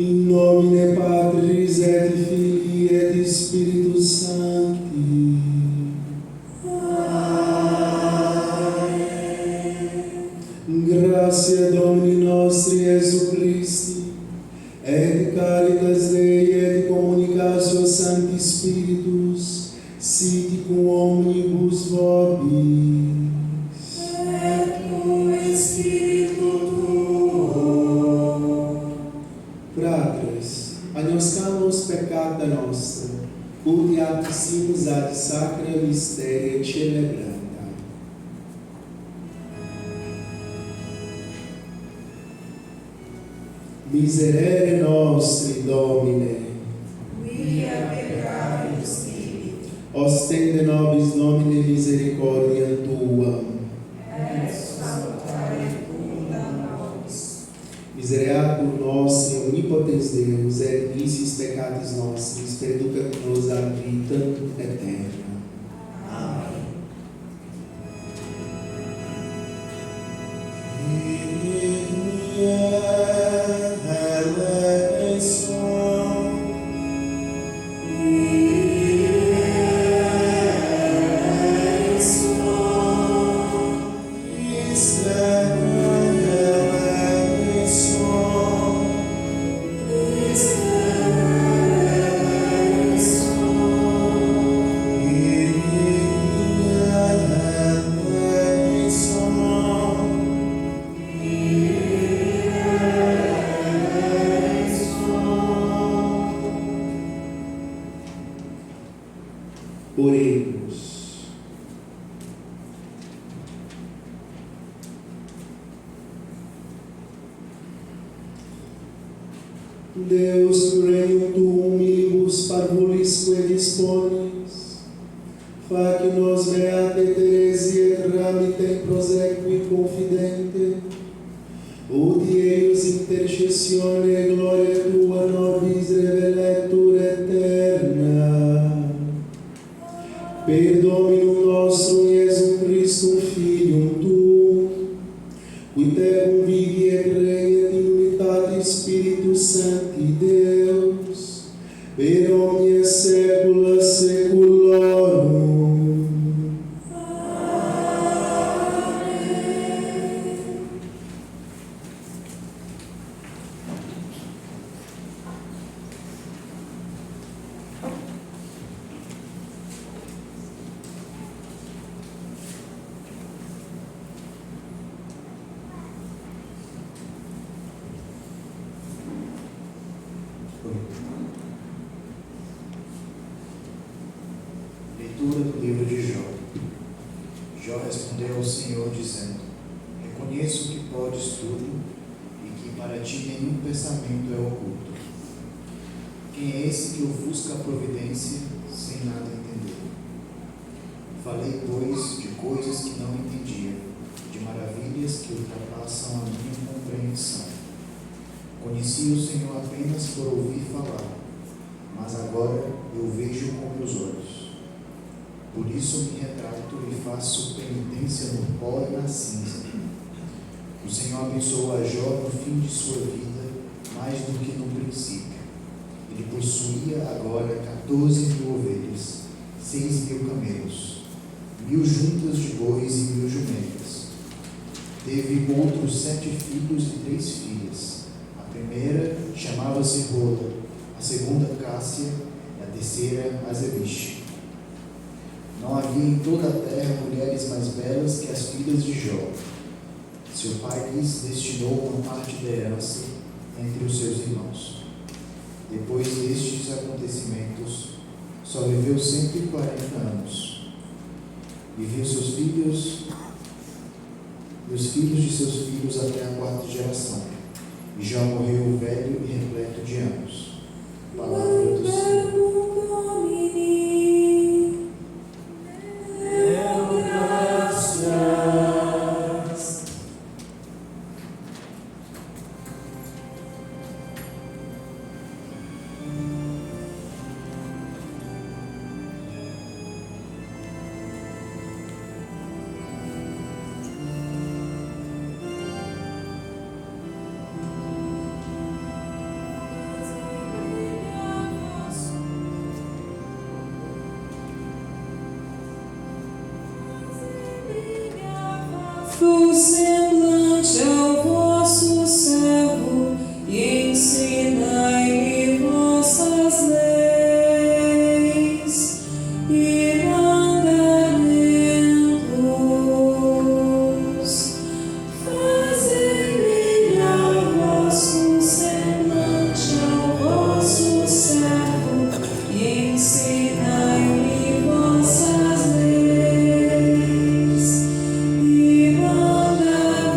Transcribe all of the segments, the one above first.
In nomine Patris et Filii et Spiritus Sancti. Amen. Gratia Domini nostri Iesu Christi, et caritas Dei et communicatio Sancti Spiritus, sit cum omnibus vobis. Et cum Spiritu tuo. Fratres, agnoscamus peccata nostra, ut aptisimus ad sacra mysteria celebrata. Miserere nostri, Domine, Via peccavi spiritu, ostende nobis Domine misericordia Tua. et salutare cunda nobis. Misereatur nostri, omnipotens Deus, et missis peccatis nostris, perducat nos ad vitam aeterna. Amen. Oremos. Deus, regnum tuum milibus parvulisque disponis, fac nos beate Teresi et ramite prosequi confidente, ut eius intercessione gloria Tua nobis reveletur eterna. Per Dominum nostrum Iesum Christum Filium Tuum, qui te convivi et regnet in unitate Spiritus Sancti Deus, per omnia saecula saeculorum. Leitura do livro de Jó. Jó respondeu ao Senhor, dizendo: Reconheço que podes tudo e que para ti nenhum pensamento é oculto. Quem é esse que ofusca a providência sem nada entender? Falei, pois, de coisas que não entendia, de maravilhas que ultrapassam a minha compreensão. Conheci o Senhor apenas por ouvir falar, mas agora eu vejo com meus olhos. Por isso me retrato e faço penitência no pó e na cinza. O Senhor abençoou a Jó no fim de sua vida, mais do que no princípio. Ele possuía agora 14.000 ovelhas, 6.000 camelos, 1.000 juntas de bois e 1.000 jumentas. Teve outros 7 filhos e 3 filhas. A primeira chamava-se Rola, a segunda Cássia e a terceira Azebiche. Não havia em toda a terra mulheres mais belas que as filhas de Jó. Seu pai lhes destinou uma parte da herança entre os seus irmãos. Depois destes acontecimentos, só viveu 140 anos. E viu seus filhos e os filhos de seus filhos até a 4ª geração. E Jó morreu velho e repleto de anos. Palavra do Senhor. do semblante ao vosso servo, e ensinai-me vossas leis e mandamentos. Fazei brilhar vosso semblante ao vosso servo, e ensinai-me vossas leis e mandamentos.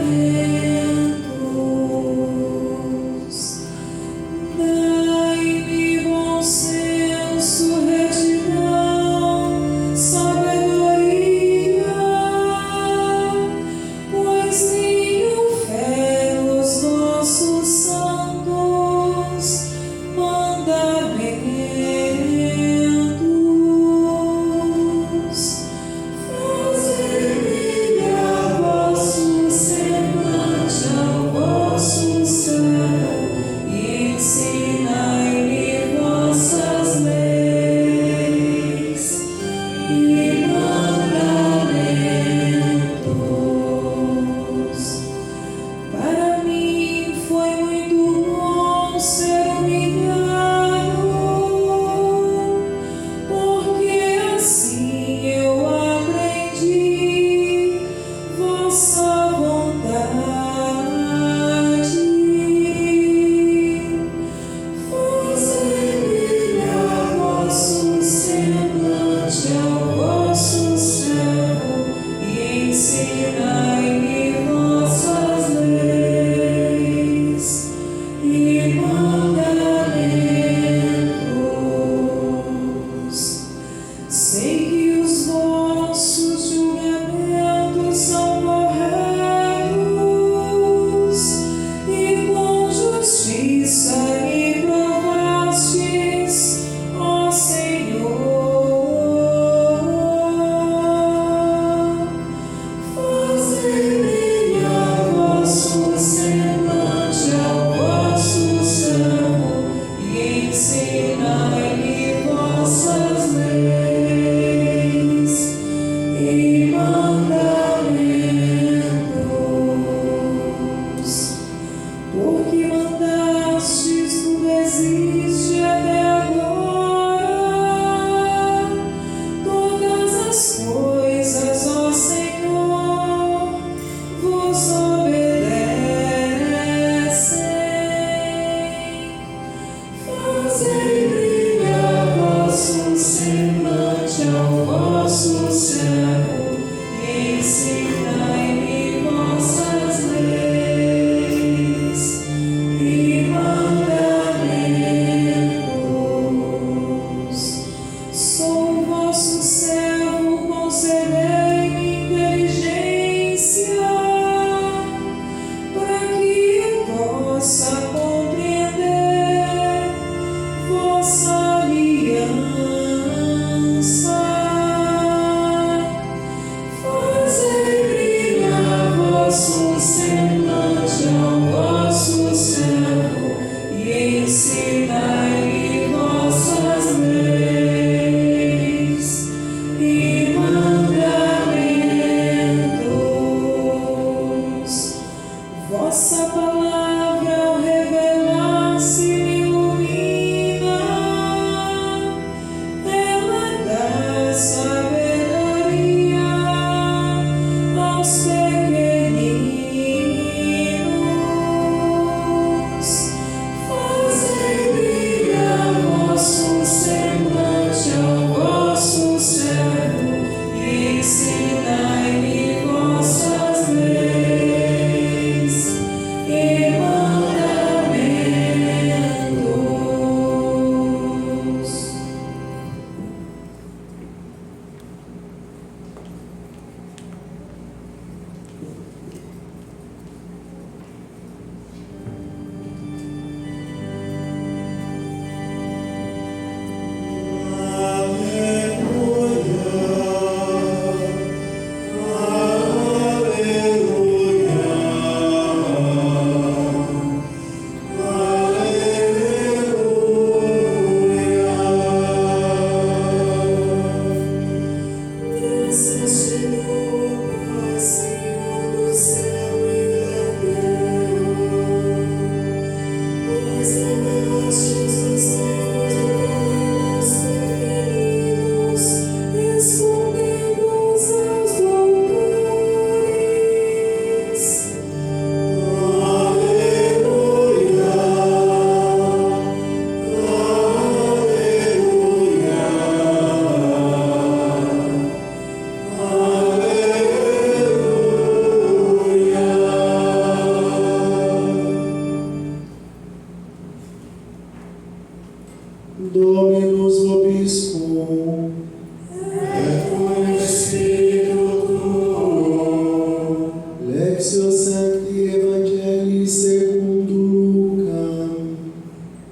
Lectio Sancti Evangelii secundo Lucam.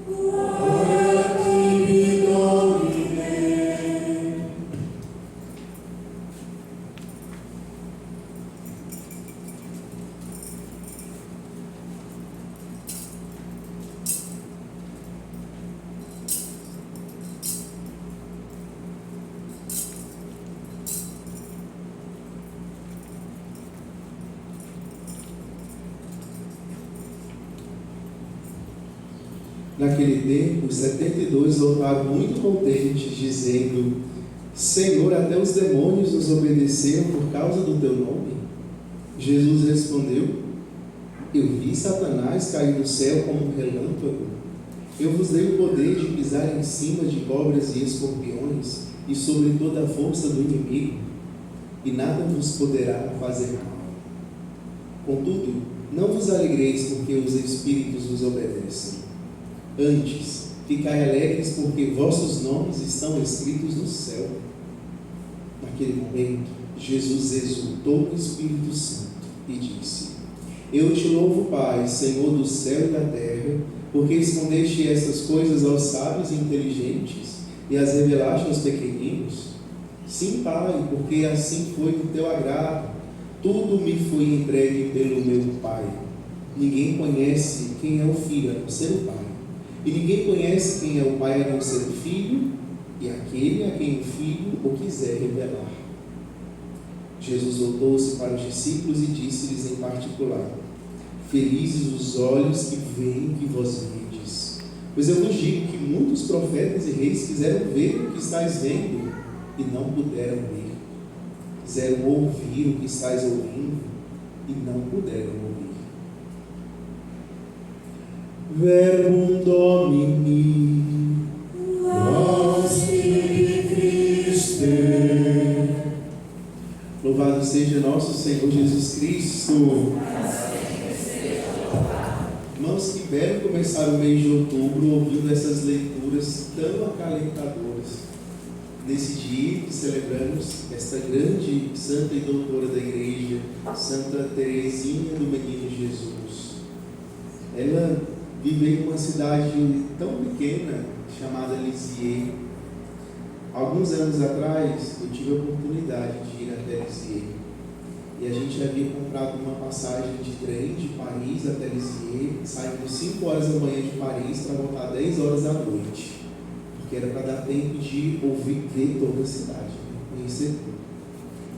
Gloria a tibi, Domine. Naquele tempo, os 72 voltaram muito contentes, dizendo: Senhor, até os demônios nos obedeceram por causa do teu nome. Jesus respondeu: Eu vi Satanás cair do céu como um relâmpago. Eu vos dei o poder de pisar em cima de cobras e escorpiões e sobre toda a força do inimigo, e nada vos poderá fazer mal. Contudo, não vos alegreis porque os espíritos vos obedecem. Antes, ficai alegres porque vossos nomes estão escritos no céu. Naquele momento, Jesus exultou no Espírito Santo e disse: Eu te louvo, Pai, Senhor do céu e da terra, porque escondeste estas coisas aos sábios e inteligentes e as revelaste aos pequeninos. Sim, Pai, porque assim foi do teu agrado. Tudo me foi entregue pelo meu Pai. Ninguém conhece quem é o Filho, a não ser o Pai. E ninguém conhece quem é o Pai, a não ser o Filho, e aquele a quem o Filho o quiser revelar. Jesus voltou-se para os discípulos e disse-lhes em particular: Felizes os olhos que veem o que vós vedes. Pois eu vos digo que muitos profetas e reis quiseram ver o que estáis vendo e não puderam ver. Quiseram ouvir o que estáis ouvindo e não puderam ouvir. Verbum Domini. Laus tibi, Christe. Louvado seja nosso Senhor Jesus Cristo. Irmãos, que belo começar o mês de outubro ouvindo essas leituras tão acalentadoras. Nesse dia que celebramos esta grande santa e doutora da Igreja, Santa Teresinha do Menino Jesus. Ela viveu em uma cidade tão pequena chamada Lisieux. Alguns anos atrás eu tive a oportunidade de ir até Lisieux e a gente havia comprado uma passagem de trem de Paris até Lisieux, saindo 5 horas da manhã de Paris para voltar 10 horas da noite, porque era para dar tempo de ver toda a cidade, conhecer tudo.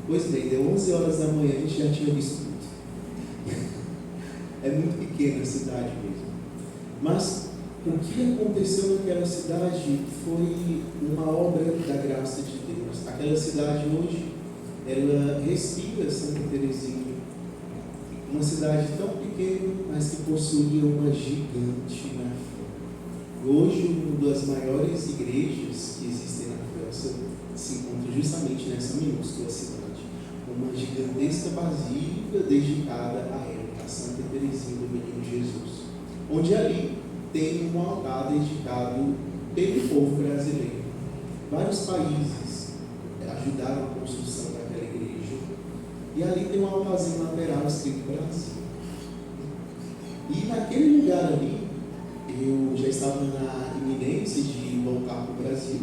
Pois bem, deu 11 horas da manhã e a gente já tinha visto tudo. É muito pequena a cidade mesmo. Mas o que aconteceu naquela cidade foi uma obra da graça de Deus. Aquela cidade hoje, ela respira Santa Teresinha. Uma cidade tão pequena, mas que possuía uma gigante na fé. Hoje, uma das maiores igrejas que existem na França se encontra justamente nessa minúscula cidade. Uma gigantesca basílica dedicada a ela, a Santa Teresinha do Menino Jesus. Onde ali tem um altar dedicado pelo povo brasileiro. Vários países ajudaram a construção daquela igreja. E ali tem um altarzinho lateral escrito Brasil. E naquele lugar ali, eu já estava na iminência de voltar para o Brasil.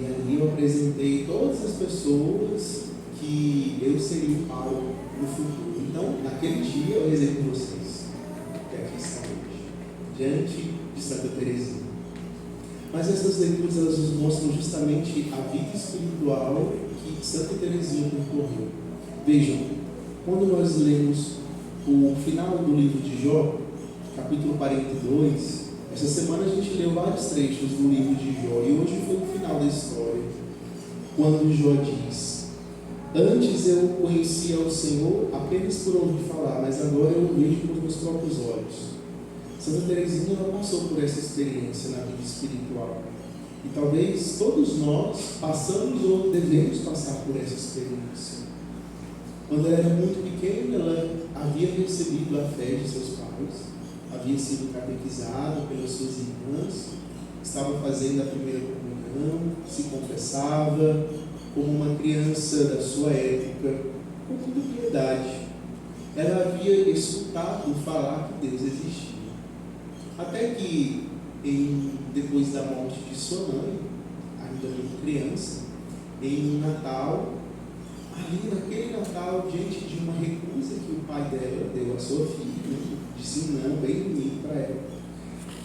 E ali eu apresentei todas as pessoas que eu seria o pai no futuro. Então, naquele dia eu rezei por vocês, que aqui estão hoje, diante de Santa Teresinha. Mas essas leituras, elas nos mostram justamente a vida espiritual que Santa Teresinha percorreu. Vejam, quando nós lemos o final do livro de Jó, capítulo 42, essa semana a gente leu vários trechos do livro de Jó, e hoje foi o final da história, quando Jó diz: Antes eu conhecia o Senhor apenas por ouvir falar, mas agora eu o vejo com os meus próprios olhos. Santa Teresinha não passou por essa experiência na vida espiritual. E talvez todos nós passamos ou devemos passar por essa experiência. Quando ela era muito pequena, ela havia recebido a fé de seus pais, havia sido catequizada pelas suas irmãs, estava fazendo a primeira comunhão, se confessava como uma criança da sua época, com muita piedade. ela havia escutado falar que Deus existia. Até que, depois da morte de sua mãe, ainda muito criança, em um Natal, ali naquele Natal, diante de uma recusa que o pai dela deu à sua filha, disse um não bem bonito para ela.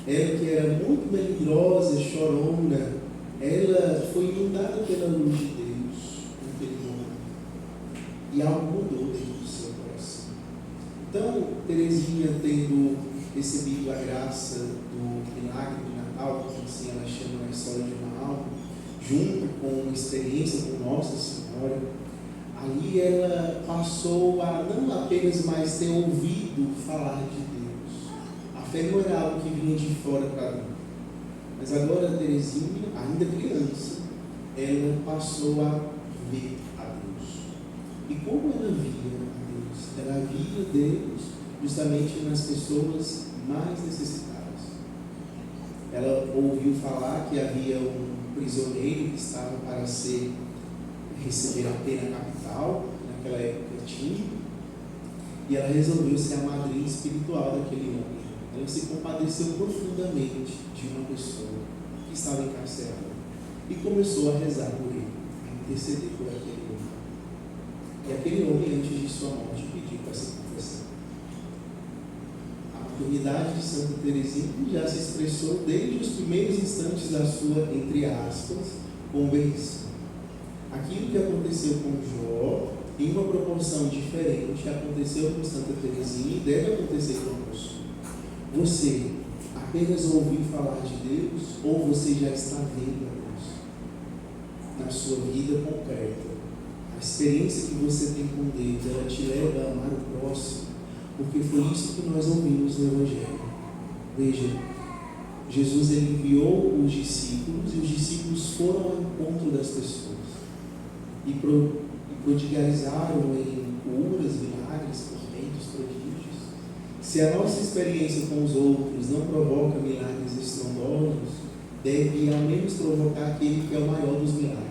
Ela, que era muito melindrosa, chorona, ela foi inundada pela luz de Deus naquele momento. E algo mudou dentro do seu coração. Então, Teresinha, tendo recebido a graça do milagre do Natal, que assim ela chama na história de uma alma, junto com uma experiência com Nossa Senhora, ali ela passou a não apenas mais ter ouvido falar de Deus. A fé não era algo que vinha de fora para dentro. Mas agora Teresinha, ainda criança, ela passou a ver a Deus. E como ela via a Deus? Ela via Deus justamente nas pessoas mais necessitadas. Ela ouviu falar que havia um prisioneiro que estava para receber a pena capital, naquela época tinha, e ela resolveu ser a madrinha espiritual daquele homem. Ela se compadeceu profundamente de uma pessoa que estava encarcerada e começou a rezar por ele, a interceder por aquele homem. E aquele homem, antes de sua morte, pediu para se confessar. A maternidade de Santa Teresinha já se expressou desde os primeiros instantes da sua, entre aspas, conversão. Aquilo que aconteceu com Jó, em uma proporção diferente, aconteceu com Santa Teresinha e deve acontecer conosco. Você apenas ouviu falar de Deus ou você já está vendo a Deus na sua vida concreta? A experiência que você tem com Deus, ela te leva a amar o próximo, porque foi isso que nós ouvimos no Evangelho. Veja, Jesus ele enviou os discípulos e os discípulos foram ao encontro das pessoas e prodigalizaram em curas, milagres, portentos, prodígios. Se a nossa experiência com os outros não provoca milagres estrondosos, deve ao menos provocar aquele que é o maior dos milagres.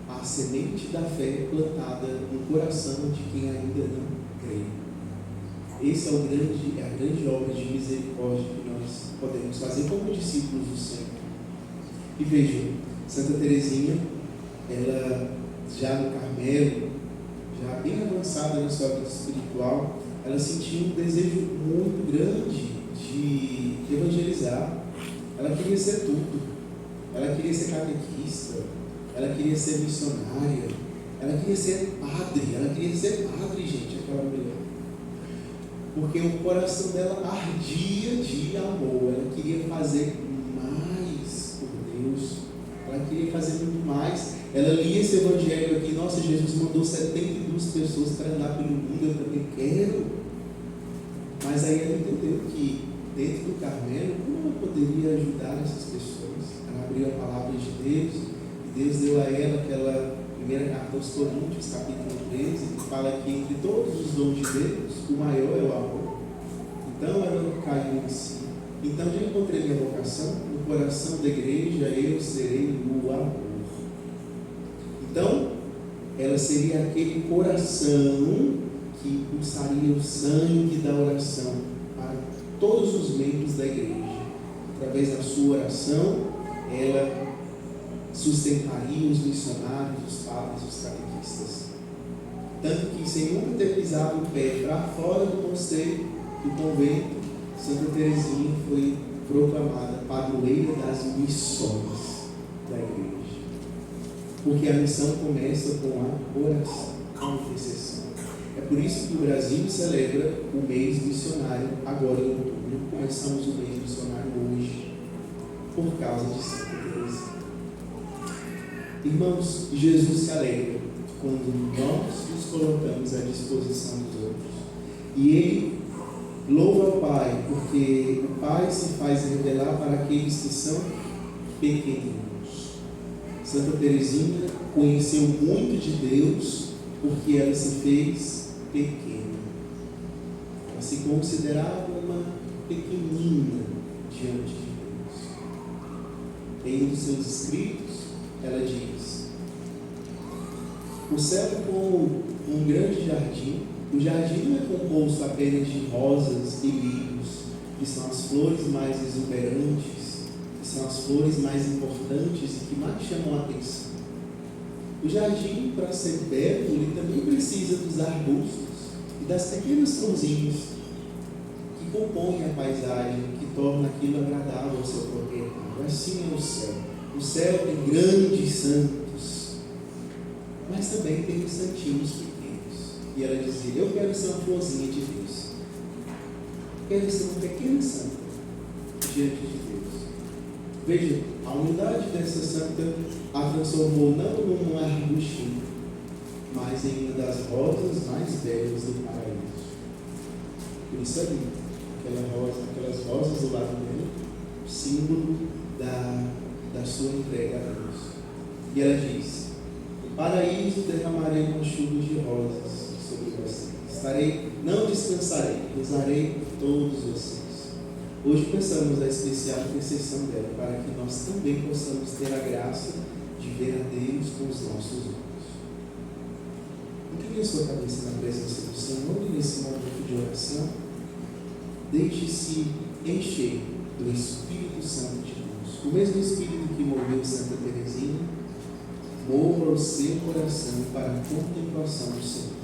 A semente da fé plantada no coração de quem ainda não crê. Essa é a grande obra de misericórdia que nós podemos fazer como discípulos do Senhor. E vejam, Santa Teresinha, ela já no Carmelo, já bem avançada na sua vida espiritual, ela sentiu um desejo muito grande de evangelizar. Ela queria ser tudo. Ela queria ser catequista, ela queria ser missionária, ela queria ser padre, gente, aquela mulher. Porque o coração dela ardia de amor, ela queria fazer mais por Deus, ela queria fazer muito mais. Ela lia esse evangelho aqui, nossa, Jesus mandou 72 pessoas para andar pelo mundo, eu também quero. Mas aí ela entendeu que dentro do Carmelo, como ela poderia ajudar essas pessoas? Ela abriu a palavra de Deus, e Deus deu a ela aquela primeira carta aos Coríntios, capítulo 13, que fala que entre todos os dons de Deus, o maior é o amor. Então ela caiu em si. Então já encontrei minha vocação, no coração da igreja eu serei o amor. Então, ela seria aquele coração que pulsaria o sangue da oração para todos os membros da igreja. Através da sua oração, ela sustentaria os missionários, os padres, os catequistas. Tanto que, sem nunca ter pisado o pé para fora do conselho, do convento, Santa Teresinha foi proclamada padroeira das missões da igreja. Porque a missão começa com a oração, com a intercessão. É por isso que o Brasil celebra o mês missionário agora em outubro. Começamos o mês missionário hoje, por causa de Santa Teresa. Irmãos, Jesus se alegra quando nós nos colocamos à disposição dos outros. E Ele louva ao Pai, porque o Pai se faz revelar para aqueles que são pequeninos. Santa Teresinha conheceu muito de Deus porque ela se fez pequena. Ela se considerava uma pequenina diante de Deus. Em um dos seus escritos, ela diz: o servo com um grande jardim. O jardim não é composto apenas de rosas e lírios, que são as flores mais exuberantes, que são as flores mais importantes e que mais chamam a atenção. O jardim, para ser belo, ele também precisa dos arbustos e das pequenas florzinhas que compõem a paisagem, que tornam aquilo agradável ao seu proprietário. Assim é o céu. O céu tem grandes santos, mas também tem os santinhos pequenos. E ela dizia: eu quero ser uma florzinha de Deus. Quero ser uma pequena santa diante de Deus. Veja, a humildade dessa santa a transformou não num arbustinho, mas em uma das rosas mais belas do paraíso. Por isso ali, aquelas rosas do lado dele, símbolo da sua entrega a Deus. E ela diz: no paraíso derramarei uma chuva de rosas sobre vocês. Não descansarei, rezarei por todos vocês. Hoje pensamos na especial intercessão dela, para que nós também possamos ter a graça de ver a Deus com os nossos olhos. Incline a sua cabeça na presença do Senhor e nesse momento de oração, deixe-se encher do Espírito Santo de Deus. O mesmo Espírito que moveu Santa Teresinha, mova o seu coração para a contemplação do Senhor.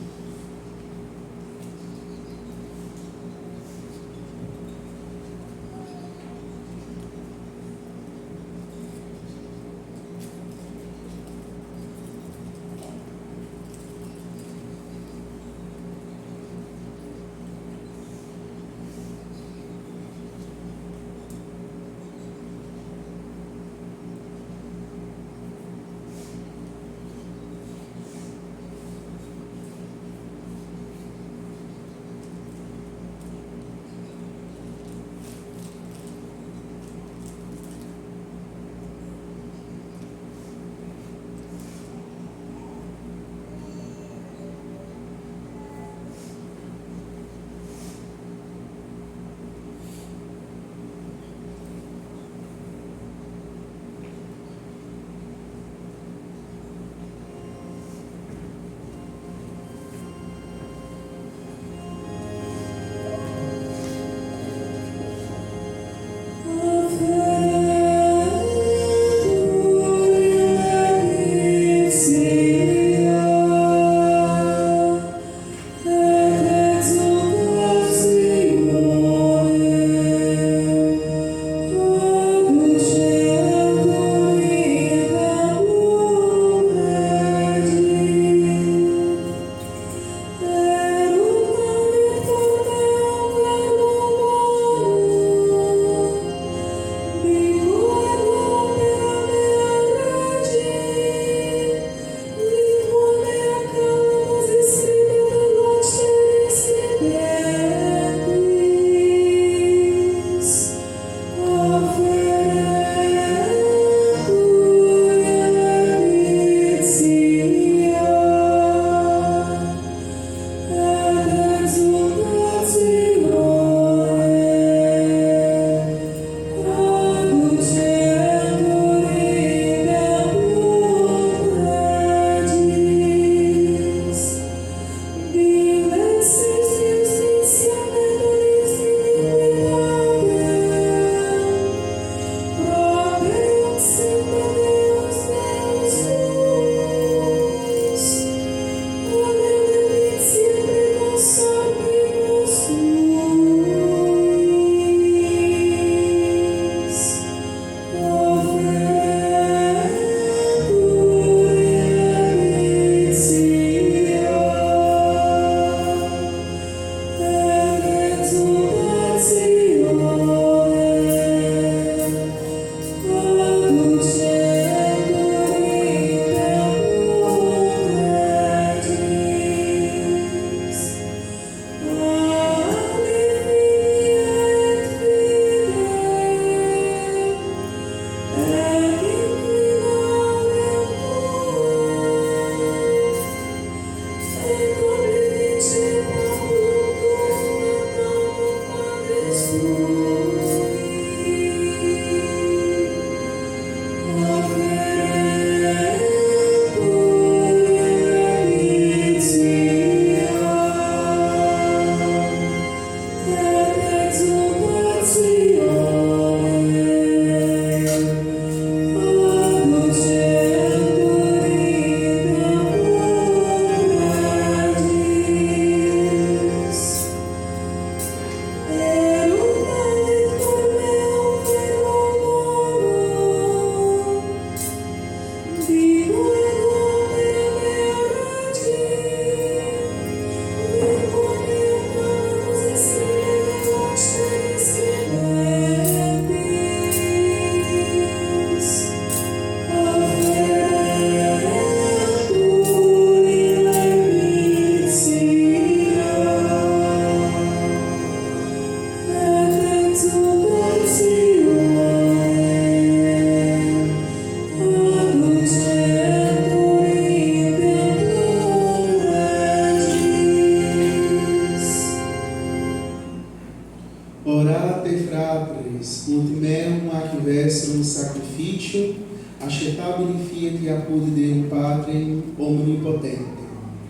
Beate fratres, ut meum ac vestrum sacrificium, acceptabile fiat apud Deum Patrem omnipotentem.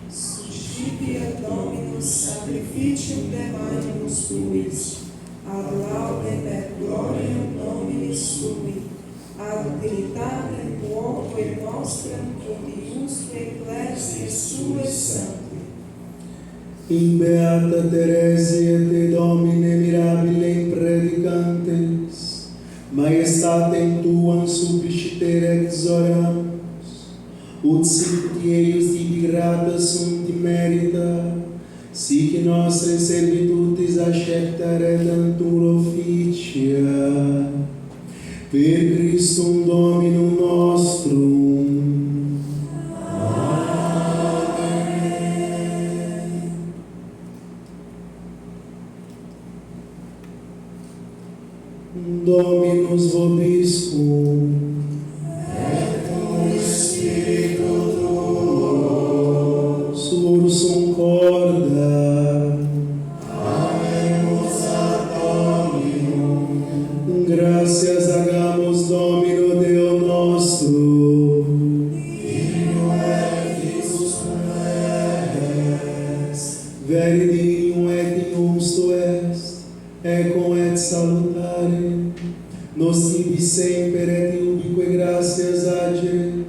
Suscipia Dominus sacrificium de animus tuis, ad laudem et gloriam nomini sui, ad utilitatem quoque nostram ut iusque ecclesiae suae sancti. In beata Theresia te Domine mirabilem predicantes, maestatem tuam supplicitere exoramus, ut sicut eius tibi grata sunt merita, sic nostre servitutis accepta redentur officia, per Christum Dominum nostrum. Dominus vobiscum, Et cum spiritu tuo, sursum corda, habemus ad Dominum, gracias hagamos Domino Deo nostro, dignum et Christus cum est, veri dignum et injusto est, ecum et salutare, nos tibi semper et ubique gratias agere,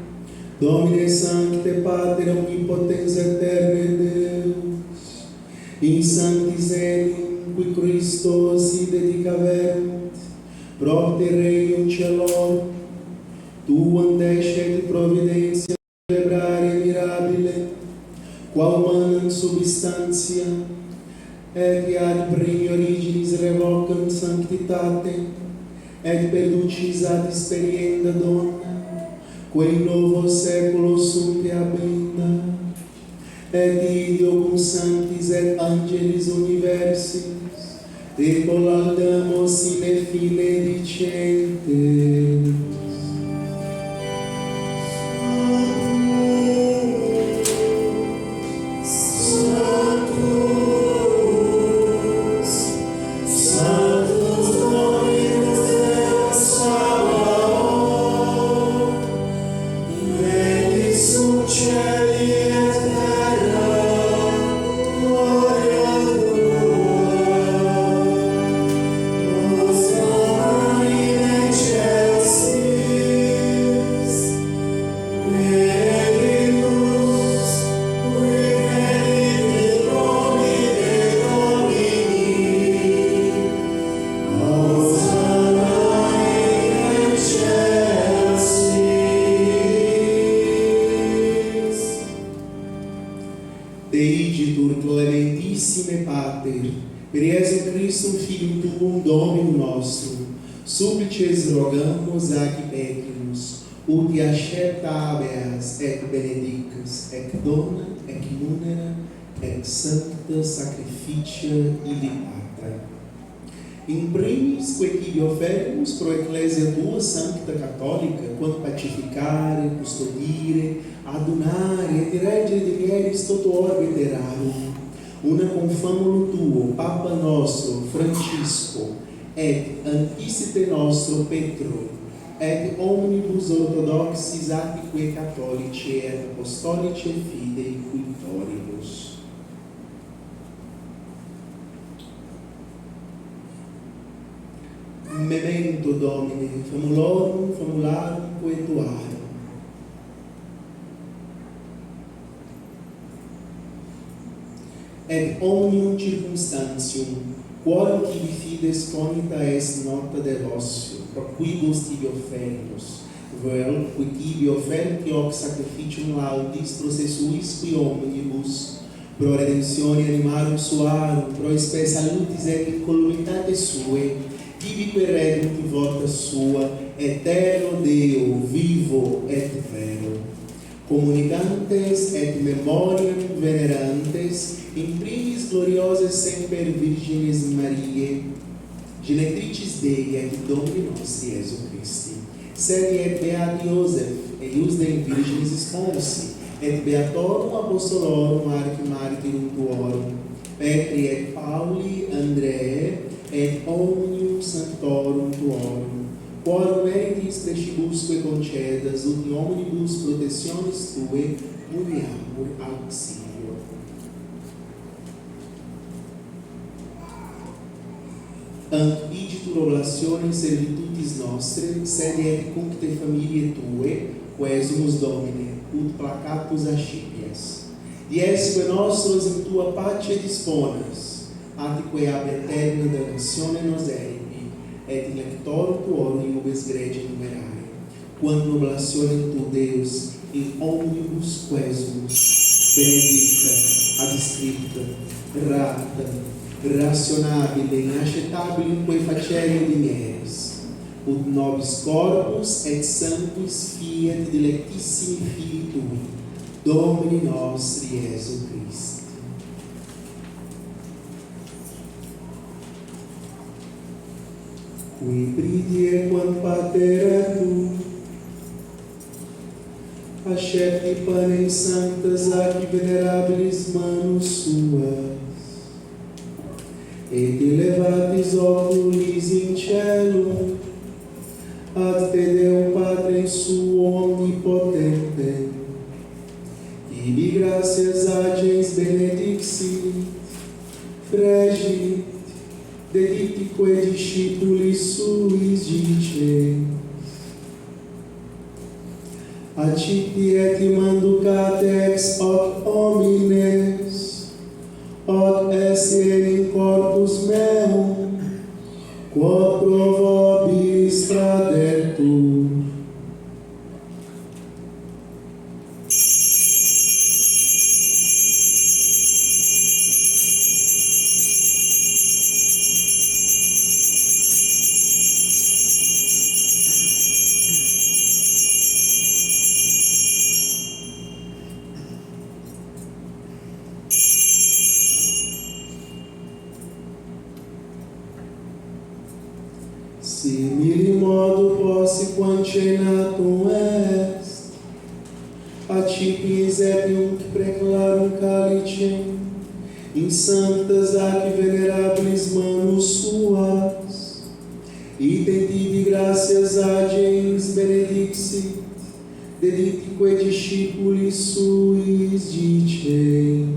Domine Sancte Pater omnipotens eterne Deus, in sanctis enim qui Christos si dedicaverunt, propter regnum celorum, tuam descet providentia celebrare mirabile, quam manam substantia, et ad primi originis revocam sanctitatem, et perducis ad experienda donna, quae novo saeculo sunt abenda, et ideo cum sanctis et angelis universis, te collaudamos sine fine dicentes. Deigitur clementissime Pater, per Jesum Christum Filium Tuum Dominum nostrum, supplices rogamus ac pecimus, ut accepta habeas et benedicas, ec dona, ec munera, ec sancta sacrificia illicata. In primis, quae tibi oferimus pro Ecclesia tua sancta catholica, quam pacificare, custodire, adunare et reggere divieris toto orbe terrarum, una confamulo tuo, Papa nostro, Francisco, et anticite nostro, Petro, et omnibus orthodoxis atque catholici et apostolici fidei cultoribus. Memento Domine, famulorum, famularum, poetuarum. Et omnium circumstantium, quorum tibi fides conita est nota devotio, pro quibus tibi oferimus, vel qui tibi oferti hoc sacrificium laudis processuis qui omnibus, pro redemptione animarum suarum, pro spe salutis et incolumitate sue, tibi queredunt vota sua, eterno Deo, vivo et vero. Comunicantes et memoriam venerantes, in primis glorioses semper Virginis Mariae, genetricis Dei et Domini nostri Iesu Christi, sed et beati Iosef, eius Dei Virginis Sponsi, et beatorum apostolorum archimartyrum tuorum, Petri et Pauli, Andreae, et omnium sanctorum tuorum, quorum meritis prestibusque concedas, ut in omnibus protectionis tue muniamur auxilio. Ant igitur oblationem servitutis nostre, sede et cuncte familiae tue, quesumus Domine, ut placatus ascipias. Diesque nostros in tua pace disponas, atque ab eterna damnatione nos eripi, et in lectorum tuorum in ubes grege numerare, quam oblationem tu Deus, in omnibus quesumus, benedicta, adscripta, rata, rationabile, inacettabile, quae facere dimieris, ut nobis corpus et sanctus fiat dilectissimi Filii Tui, Domini nostri Iesu Christi. Qui pridie quam pater tu, accepti panem sanctas ac venerabilis manus suas, et elevatis oculis in cielo, ad te Deum Patrem suo omnipotentem, tibi gratias agens benedixit, fregit, dedictique discipulis suis dices, accipi et manducate ex hoc homines, hoc est in corpus meum, quod pro vobis tradetur. Simili modo possi quancenatum est, accipis et nunc preclarum calicem, in sanctas ac venerabilis manus suas, item tibi gratias agens benedixit, dedictique discipulis suis dices,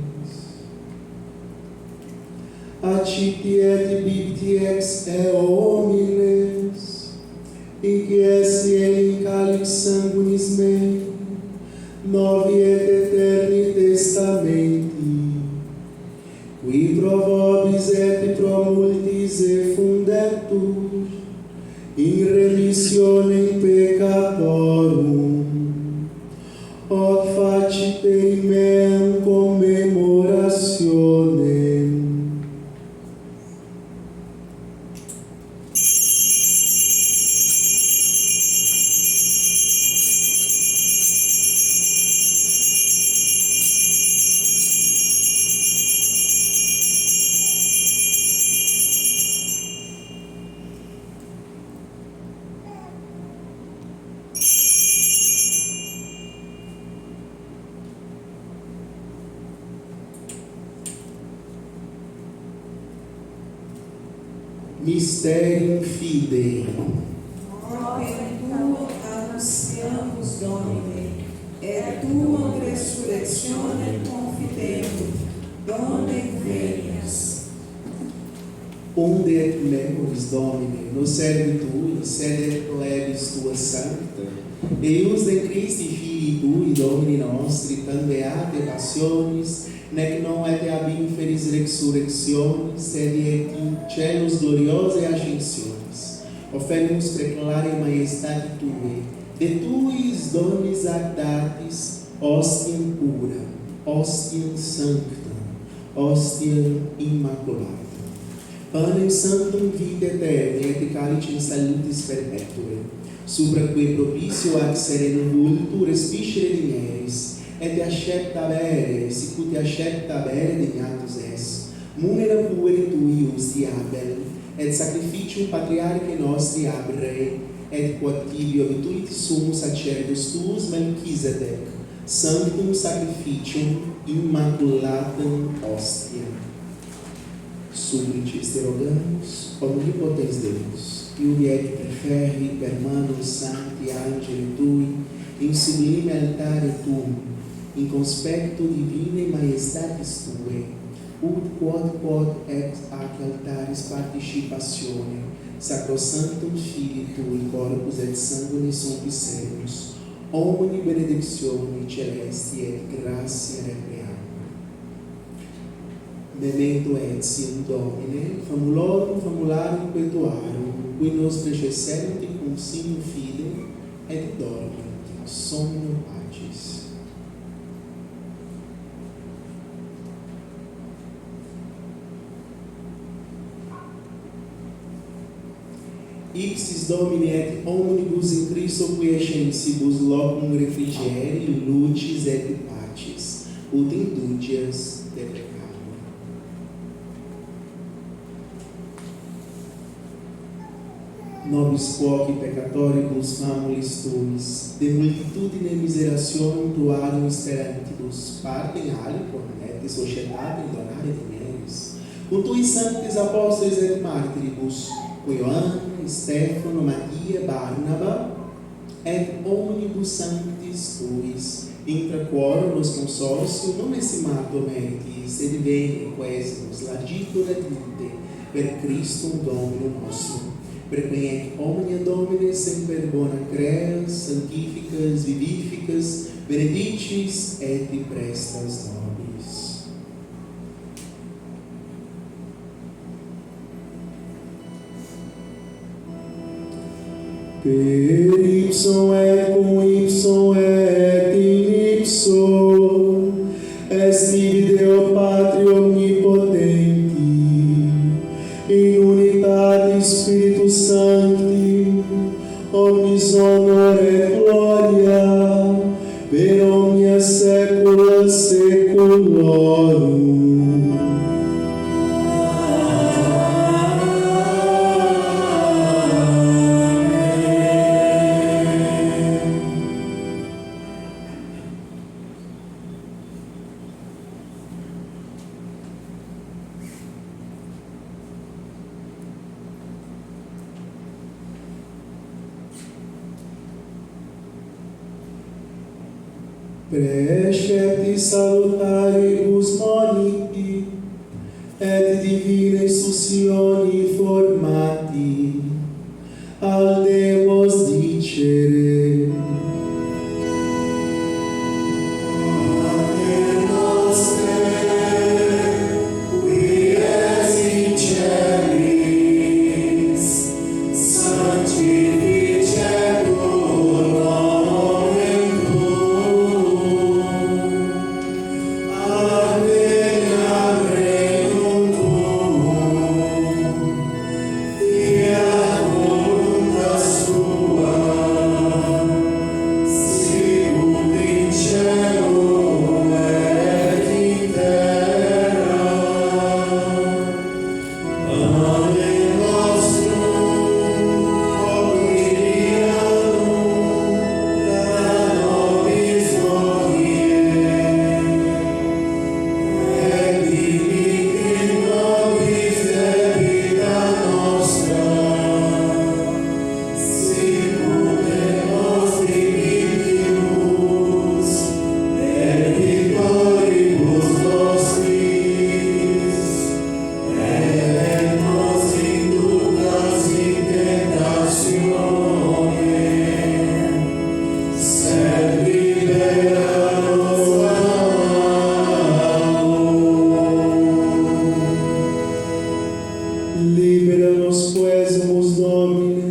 accipi et bibti ex eo homines, inquiesi in calix sanguinis mei, novi et eterni testamenti, qui pro vobis et pro multis effundetur, in remissionem peccatorum, hoc facite in meam commemorationem. Mysterium Fidei. Mortem tuum annunciamus Domine, et tuum resurrectionem confidemur, Done venias. Unde et memoris Domine, nos servi Tui, sed et plebis Tua sancta, eius de Christi Filii Tui, Domini nostri, tam beate passionis, nec non et ab inferis resurrectionis, sed et in celos gloriosae ascensionis. Oferimus preclare majestate Tui, de Tuis donis ac datis, ostiam pura, ostiam sanctam, ostiam immaculata. Panem sanctum vitae aeterni et calicem salutis perpetuae, supra quae propicio ac serenum vultu respice dimieris, et accepta bere, sicut accepta bere dignatus es, munera pueri Tui usti Abel, et sacrificium patriarche nostri ab Rei, et quod tibi obituitis sumus sacerdus Tuus Melchisedec, sanctum sacrificium immaculatam ostiam. Supplici te rogamos, omnipotens Deus, iudi et preferri per manus sancti angeli tui, in sublime altare tuum, in conspecto divinae majestatis tuae, ut quod ex ac altaris participatione, sacrosanctum Filii tui, corpus et sanguinis officemus, omni benedictioni celesti et gratia requiam. Memento etiam Domine, famulorum famularum petuarum, qui nos necesserunt cum signo Filii, et dormint somno pacis. Ipsis Domini et omnibus in Christo quiescensibus locum refrigeri, lucis et pacis, ut indulgias de peccatum. Nobis quoque peccatoribus famulis tuis, de multitudine miserationum tuarum sperantitus, partem aliquam et societatem donare dineris, cum tuis sanctis apostolis et martiribus, Ioanna, Stefano, Maria, Barnaba, et omnibus sanctis tuis, intra quorum nos consortio non estimato meritis, et veni quesimus largitur et vite, per Christum Dominum nostrum, prequiem omnia Domine semper bona creas, sanctificas, vivificas, benedictis et prestas nobis. Per ipsum et cum ipsum et in ipsum est tibi Deo Patri omnipotenti, in unitate Spiritus Sancti, omnis honor et gloria, per omnia saecula saeculorum. Precepti salutaribus moniti, et divina instructioni formati, aldemos dicere. Pater noster, qui es in celis, sanctificetur nomen tuum, adveniat regnum tuum, fiat voluntas tua, sicut in cielo et in terra. Pane nostrum quotidianum da nobis hodie, et dimitte nobis debita nostra, sicut et nos dimittimus debitoribus nostris, et nos inducas in tentationem, sed libera nos a malo. Libera nos quesumus Domine,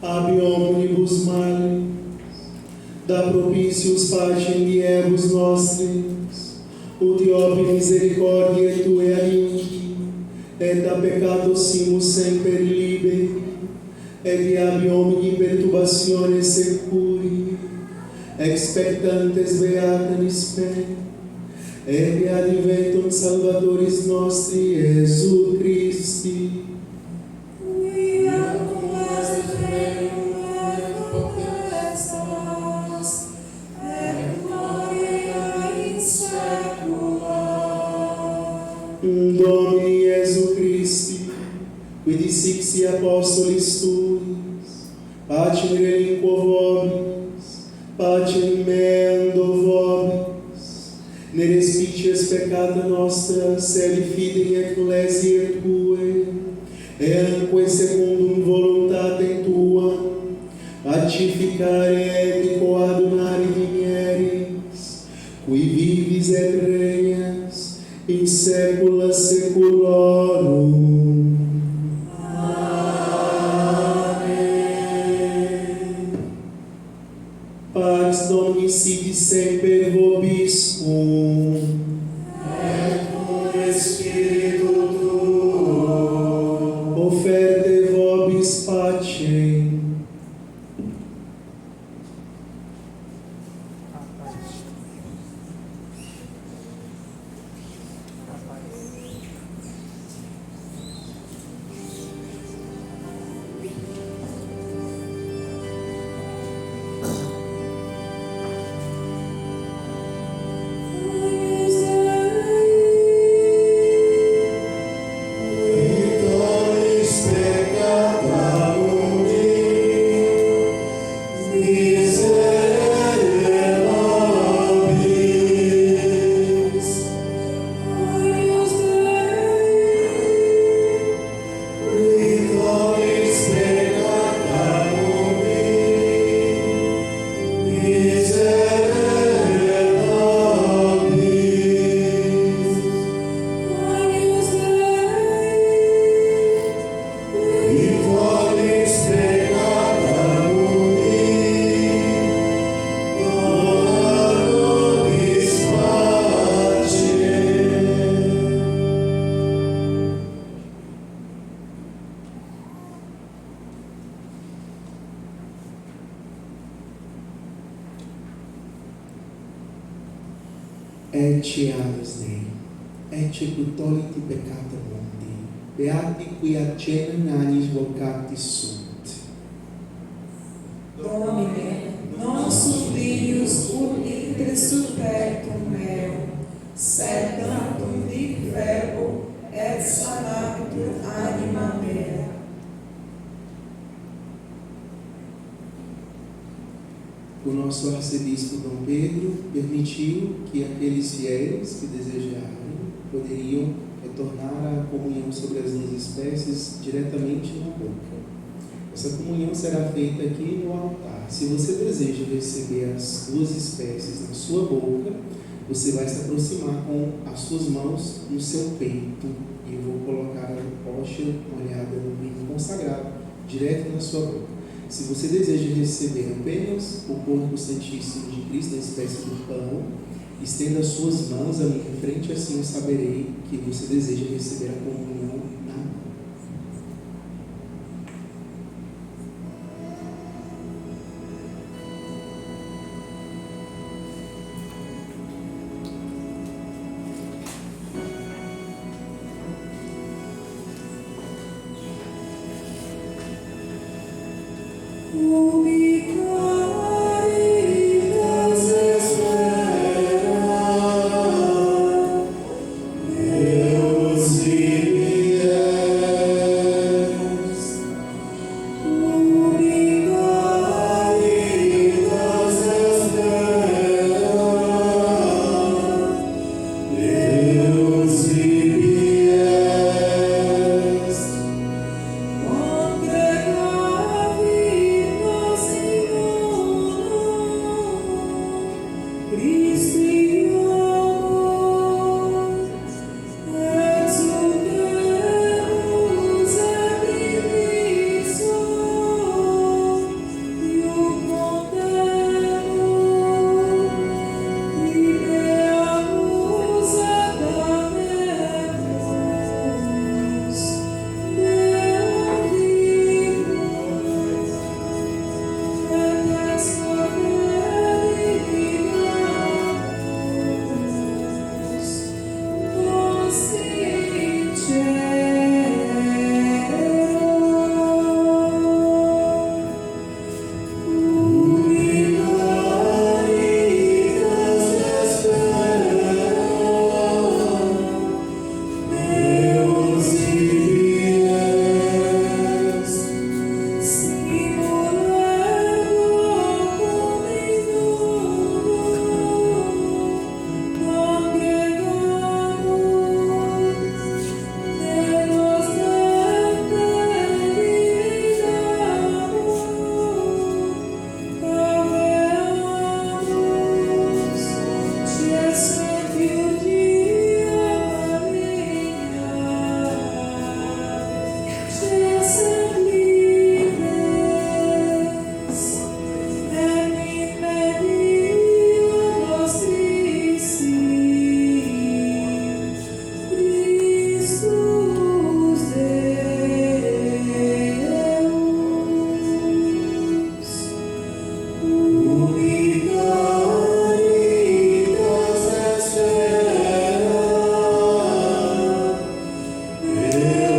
ab omnibus male, da propitius pacem diebus nostris, ut iopi misericordiae Tuae alinci, et da peccatosimus semper liberi, et ab omni perturbatione securi, expectantes beatanis spem, et adventum Salvatoris nostri Iesu Christi. Quia cum est regnum et potestas, et gloria in saecula. Domine Domini Iesu Christi, qui dixi apostolis tuis, pacem relinquo vobis, pacem mendo vobis, ne respicias peccata nostra, sed fidei ecclesiae Tuae, eanque secundum voluntatem Tua, pacificare et coadunare dimieris, qui vivis et regnas in saecula saeculorum. Amen. Pax Domini sit semper vobiscum. Et cum spiritu tuo. Offerte vobis pacem. Ecce aves Dei, ecce cutoliti peccata mundi, beati qui accenam anis vocatis sunt. Domine, non supplius ut intre supertum meo, sed tantum dic verbo, et sanabitur anima mea. O nosso arcebispo Dom Pedro permitiu que aqueles fiéis que desejarem poderiam retornar à comunhão sobre as duas espécies diretamente na boca. Essa comunhão será feita aqui no altar. Se você deseja receber as duas espécies na sua boca, você vai se aproximar com as suas mãos no seu peito. E eu vou colocar a hóstia molhada no vinho consagrado direto na sua boca. Se você deseja receber apenas o corpo santíssimo de Cristo, na espécie do pão, estenda as suas mãos à minha frente, assim eu saberei que você deseja receber a comunhão na mão. Amém.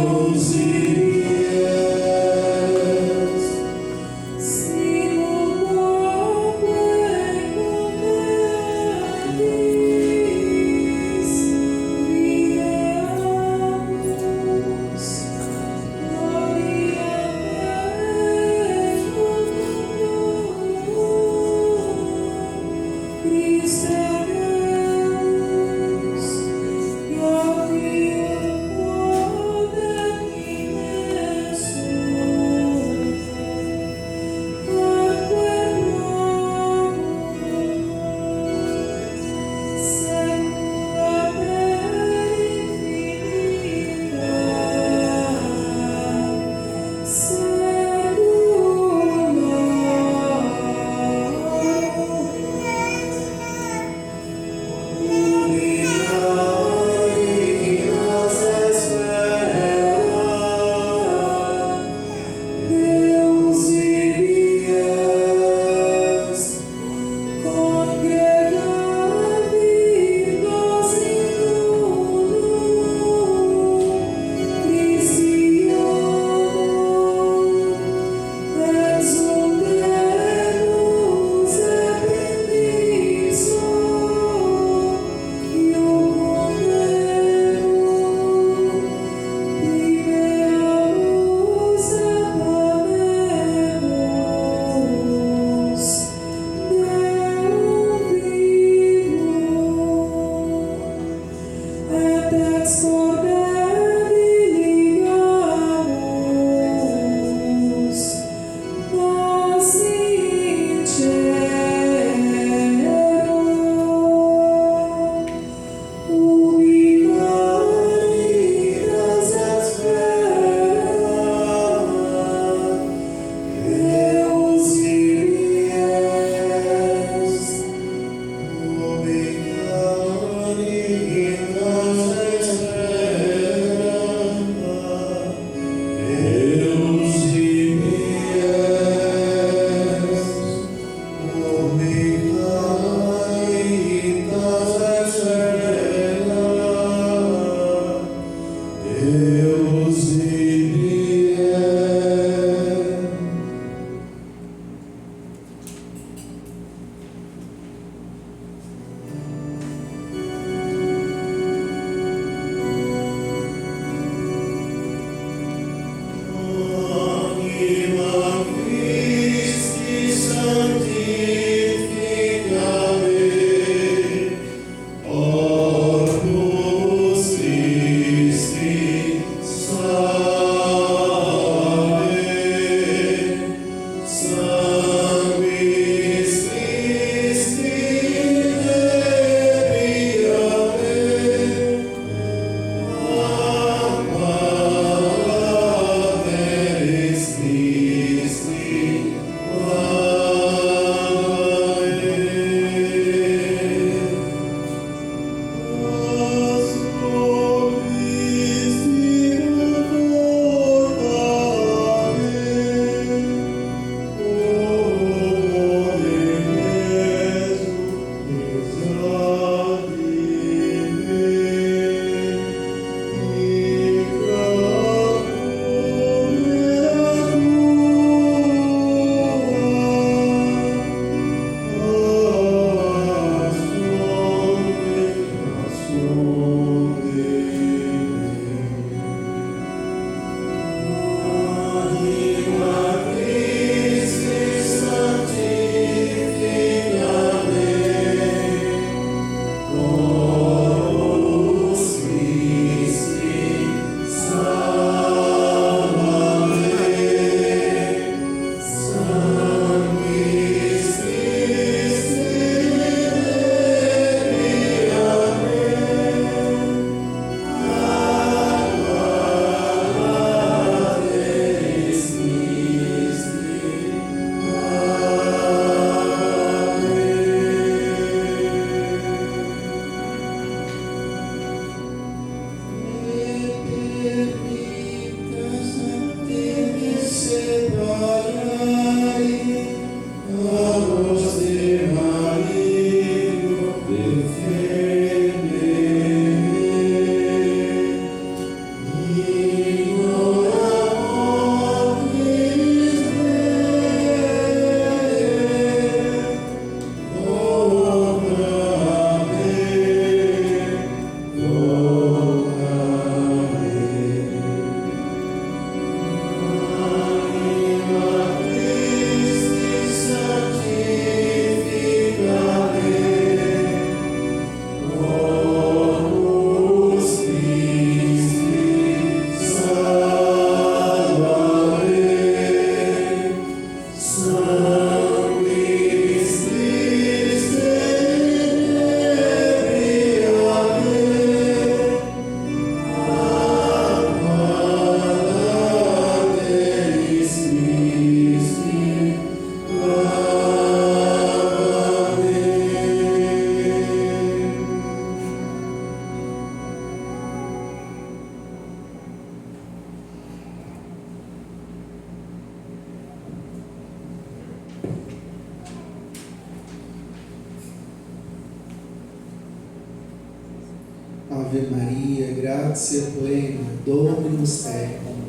Ave Maria, gratia plena, Dominus tecum,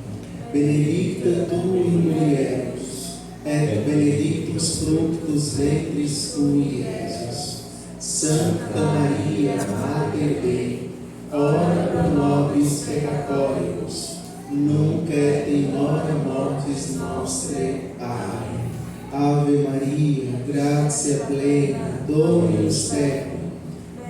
benedicta tu in mulieribus, et benedictus fructus ventris tui, Iesus. Santa Maria, Mater Dei, ora pro nobis peccatoribus, nunc et in hora mortis nostrae. Amém. Ave Maria, gratia plena, Dominus tecum,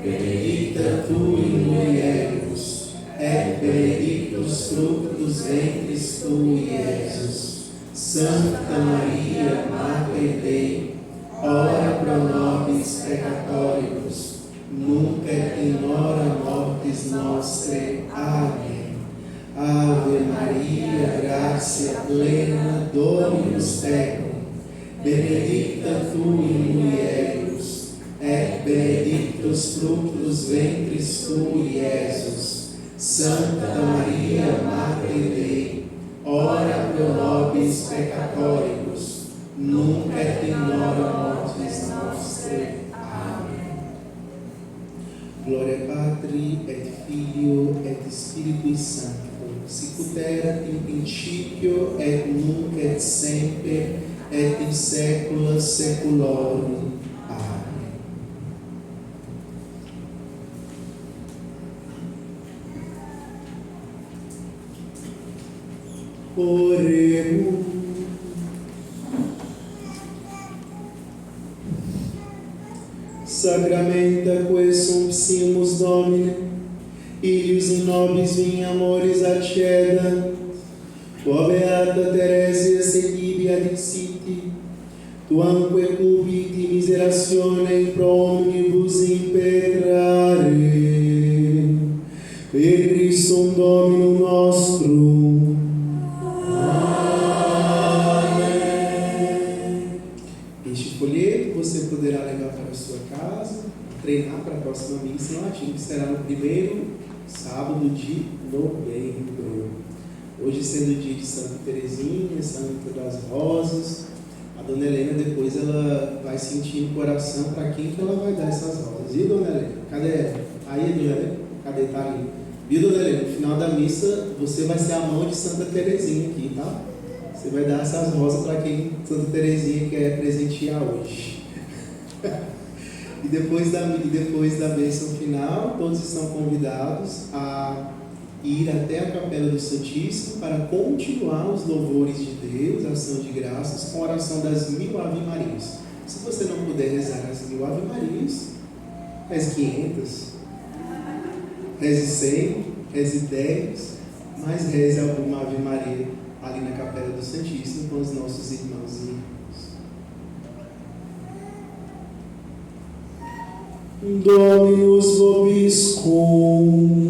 benedicta tu in mulieribus, et benedictus fructus ventris tui, Iesus. Santa Maria, Mater Dei, ora pro nobis peccatoribus, nunc et in hora mortis nostrae. Amém. Ave Maria, gratia plena, Dominus tecum, benedicta tu in mulieribus, et benedictus fructus ventris tui, Iesus. Santa Maria, Mater Dei, ora pro nobis peccatoribus, nunc et in hora mortis nostrae. Amém. Gloria Patri et Filio et Spiritui Sancto, sic ut erat in principio et nunc et semper et in saecula saeculorum. Amém. Oremos. Sacramenta quae sumpsimus Domine, illius in nobis vini amoris acceda, quo beata Theresia Sedibia dixiti, tuamque cubiti miseratione pro omnibus impetrare, per Christum Dominum nostrum. Este folheto você poderá levar para a sua casa, treinar para a próxima missa em latim, que será no primeiro sábado de novembro. Hoje sendo o dia de Santa Teresinha, Santa das Rosas, a Dona Helena depois ela vai sentir no coração para quem que ela vai dar essas rosas. Viu, Dona Helena? Cadê ela? Aí, Dona Helena? Cadê? Tá ali. Viu, Dona Helena? No final da missa você vai ser a mão de Santa Teresinha aqui, tá? Você vai dar essas rosas para quem Santa Teresinha quer presentear hoje. E depois da bênção final, todos estão convidados a ir até a Capela do Santíssimo para continuar os louvores de Deus, a ação de graças, com a oração das 1000 Ave Marias. Se você não puder rezar as 1000 Ave Marias, reze 500, reze 100, reze 10, mas reze alguma Ave Maria ali na Capela do Santíssimo com os nossos irmãos e irmãs. Dominus vobiscum.